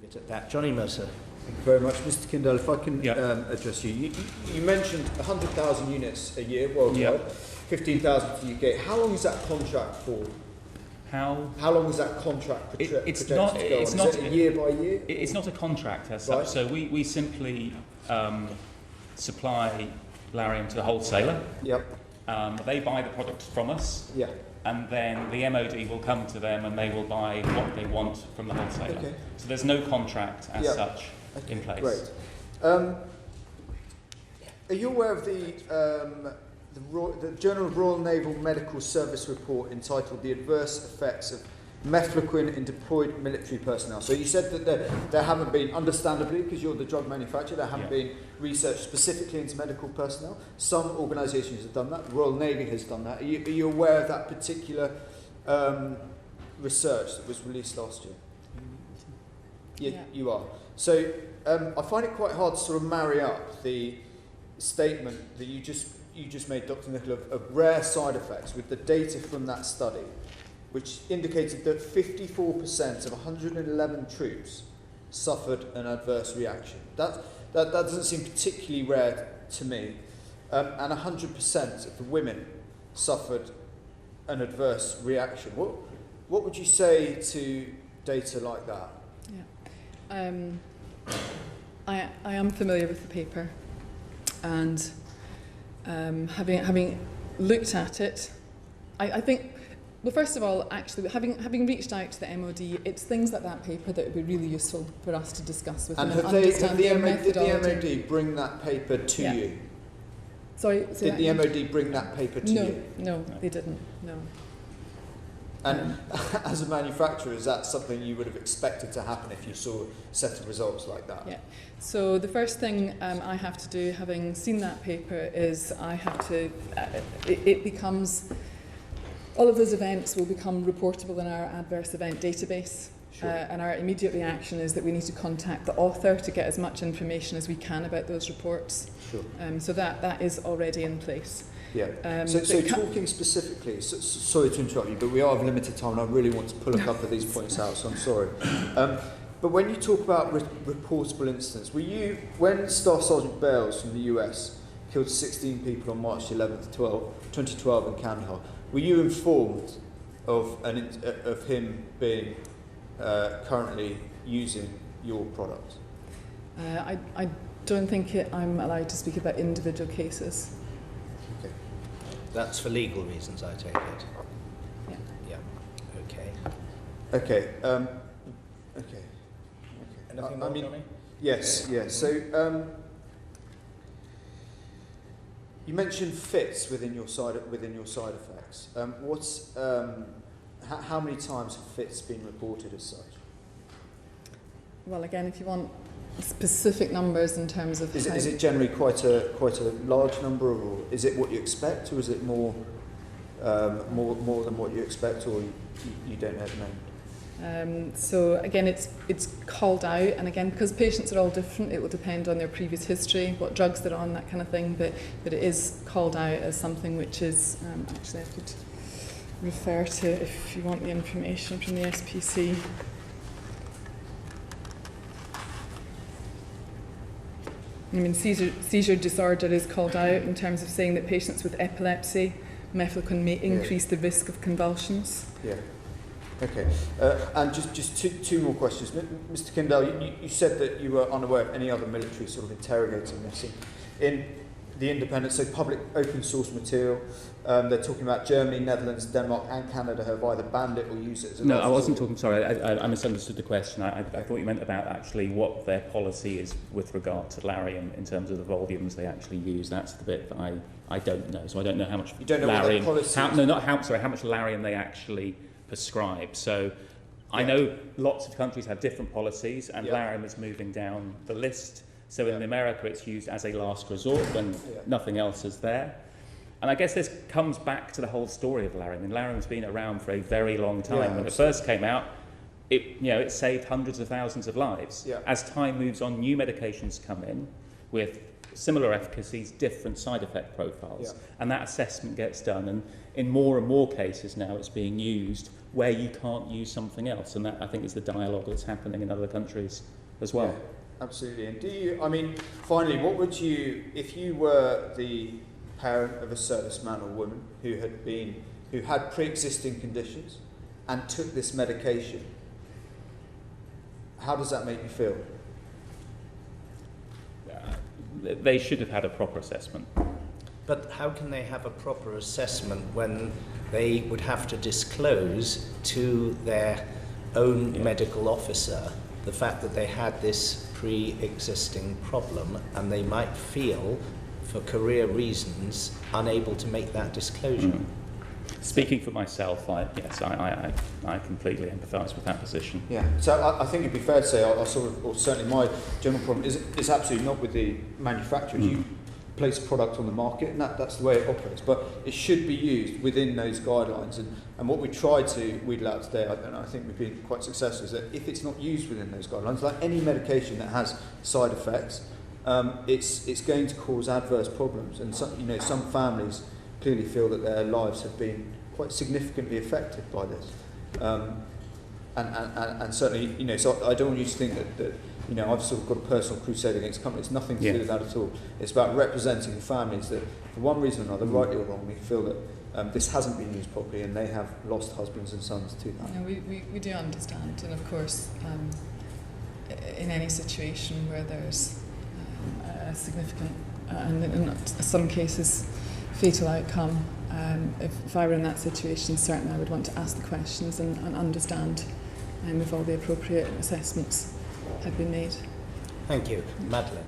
bit at that. Johnny Mercer. Thank you very much. Mr. Kindle, if I can Yeah. address you. You mentioned 100,000 units a year worldwide, Yeah. 15,000 to the UK. How long is that contract for? How long is that contract it's projected not, to go it's on? not Is it year by year? It's not a contract as Right. such. So we simply supply Lariam to the wholesaler. Yep. They buy the product from us. Yeah. And then the MOD will come to them and they will buy what they want from the wholesaler. Okay. So there's no contract as such in place. Great. Are you aware of the Journal of Royal Naval Medical Service report entitled "The Adverse Effects of Mefloquine in Deployed Military Personnel"? So you said that there haven't been, understandably, because you're the drug manufacturer, there haven't been research specifically into medical personnel. Some organisations have done that. The Royal Navy has done that. Are you aware of that particular research that was released last year? Yeah, you are. So I find it quite hard to sort of marry up the statement that you just made, Dr. Nicola, of rare side effects with the data from that study, which indicated that 54% of 111 troops suffered an adverse reaction. That doesn't seem particularly rare to me. And 100% of the women suffered an adverse reaction. What would you say to data like that? Yeah. I am familiar with the paper, and having looked at it, I think, well, first of all, actually, having reached out to the MOD, it's things like that paper that would be really useful for us to discuss with them and understand their methodology. Did the MOD bring that paper to you? Sorry? Did the MOD bring that paper to you? No, they didn't, no. And as a manufacturer, is that something you would have expected to happen if you saw a set of results like that? Yeah. So the first thing I have to do, having seen that paper, is I have to, it becomes, all of those events will become reportable in our adverse event database. Sure. And our immediate reaction is that we need to contact the author to get as much information as we can about those reports. Sure. So that is already in place. Yeah. So talking specifically, sorry to interrupt you, but we are of limited time and I really want to pull a couple of these points out, so I'm sorry. But when you talk about reportable incidents, when Staff Sergeant Bales from the US killed 16 people on March 11th, 2012 in Kandahar, were you informed of him being currently using your product? I don't think I'm allowed to speak about individual cases. Okay. That's for legal reasons, I take it. Yeah. Yeah. Okay. Okay. Okay. Anything more, Johnny? Yes. So you mentioned fits within your side effects. How many times have fits been reported as such? Well, again, if you want specific numbers in terms of is it generally quite a large number, or is it what you expect, or is it more than what you expect, or you don't know the name? So again, it's called out, and again, because patients are all different, it will depend on their previous history, what drugs they're on, that kind of thing. But it is called out as something which is actually I could refer to if you want the information from the SPC. I mean, seizure disorder is called out in terms of saying that patients with epilepsy, mefloquine may increase the risk of convulsions. Yeah. Okay. And just two more questions. Mr. Kindle, you said that you were unaware of any other military sort of interrogating this. In the independent, so public open source material, they're talking about Germany, Netherlands, Denmark and Canada have either banned it or used it as a No, I wasn't talking, sorry, I misunderstood the question. I thought you meant about actually what their policy is with regard to Lariam in terms of the volumes they actually use. That's the bit that I don't know. So I don't know how much you don't know Lariam, what their policy is? how much Lariam they actually prescribe. So I know lots of countries have different policies, and Lariam is moving down the list. So in America, it's used as a last resort when nothing else is there. And I guess this comes back to the whole story of Lariam. And Lariam's been around for a very long time. When it first came out, it saved hundreds of thousands of lives. Yeah. As time moves on, new medications come in with similar efficacies, different side effect profiles. And that assessment gets done. And in more and more cases now, it's being used where you can't use something else, and that I think is the dialogue that's happening in other countries as well. Yeah, absolutely. And do you, I mean, finally, what would you, if you were the parent of a serviceman or woman who had pre-existing conditions and took this medication, how does that make you feel? They should have had a proper assessment. But how can they have a proper assessment when they would have to disclose to their own medical officer the fact that they had this pre-existing problem, and they might feel, for career reasons, unable to make that disclosure? Mm. Speaking for myself, I completely empathise with that position. Yeah, so I think it'd be fair to say, or certainly my general problem is absolutely not with the manufacturers. You place a product on the market, and that's the way it operates. But it should be used within those guidelines. And what we tried to wheedle out today, and I think we've been quite successful, is that if it's not used within those guidelines, like any medication that has side effects, it's going to cause adverse problems. And some families clearly feel that their lives have been quite significantly affected by this. And certainly, so I don't want you to think that I've sort of got a personal crusade against companies. It's nothing to do with that at all. It's about representing families that, for one reason or another, rightly or wrongly, feel that this hasn't been used properly, and they have lost husbands and sons to that. Yeah, we do understand, and of course, in any situation where there's a significant, and in some cases, fatal outcome, if I were in that situation, certainly I would want to ask the questions and understand if all the appropriate assessments had been made. Thank you. Madeline.